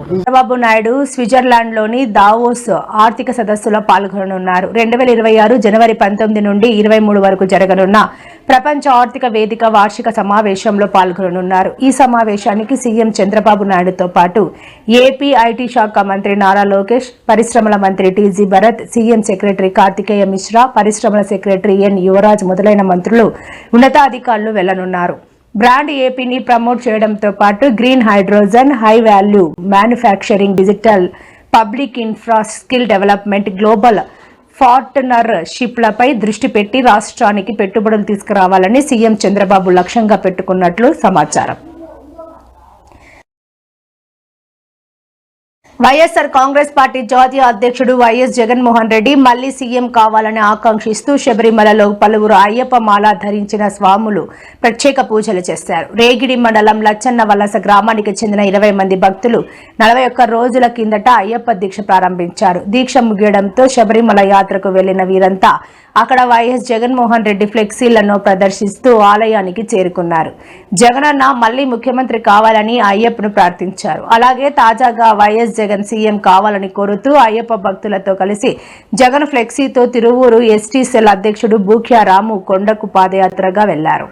చంద్రబాబు నాయుడు స్విట్జర్లాండ్లోని దావోస్ ఆర్థిక సదస్సులో పాల్గొననున్నారు. 2026 జనవరి 19 నుండి 23 వరకు జరగనున్న ప్రపంచ ఆర్థిక వేదిక వార్షిక సమావేశంలో పాల్గొననున్నారు. ఈ సమావేశానికి సీఎం చంద్రబాబు నాయుడుతో పాటు ఏపీ ఐటీ శాఖ మంత్రి నారా లోకేష్, పరిశ్రమల మంత్రి TG Bharath, CM secretary Karthikeya Mishra, పరిశ్రమల సెక్రటరీ ఎన్ యువరాజ్ మొదలైన మంత్రులు, ఉన్నతాధికారులు వెళ్లనున్నారు. బ్రాండ్ ఏపీని ప్రమోట్ చేయడంతో పాటు green hydrogen, high value manufacturing, digital, public infra, skill development, global పార్ట్నర్షిప్లపై దృష్టి పెట్టి రాష్ట్రానికి పెట్టుబడులు తీసుకురావాలని సీఎం చంద్రబాబు లక్ష్యంగా పెట్టుకున్నట్లు సమాచారం. వైఎస్ఆర్ కాంగ్రెస్ పార్టీ జాతీయ అధ్యక్షుడు వైఎస్ జగన్మోహన్ రెడ్డి మళ్లీ సీఎం కావాలని ఆకాంక్షిస్తూ శబరిమలలో పలువురు అయ్యప్ప మాల ధరించిన స్వాములు ప్రత్యేక పూజలు చేశారు. రేగిడి మండలం లచ్చన్న వలస గ్రామానికి చెందిన 20 మంది భక్తులు 41 రోజుల కిందట అయ్యప్ప దీక్ష ప్రారంభించారు. దీక్ష ముగియడంతో శబరిమల యాత్రకు వెళ్లిన వీరంతా అక్కడ వైఎస్ జగన్మోహన్ రెడ్డి ఫ్లెక్సీలను ప్రదర్శిస్తూ ఆలయానికి చేరుకున్నారు. జగనన్న మళ్లీ ముఖ్యమంత్రి కావాలని అయ్యప్పను ప్రార్థించారు. అలాగే తాజాగా వైఎస్ జగన్ సీఎం కావాలని కోరుతూ అయ్యప్ప భక్తులతో కలిసి జగన్ ఫ్లెక్సీతో తిరువూరు ఎస్టీ సెల్ అధ్యక్షుడు బూఖ్యా రాము కొండకు పాదయాత్రగా వెళ్లారు.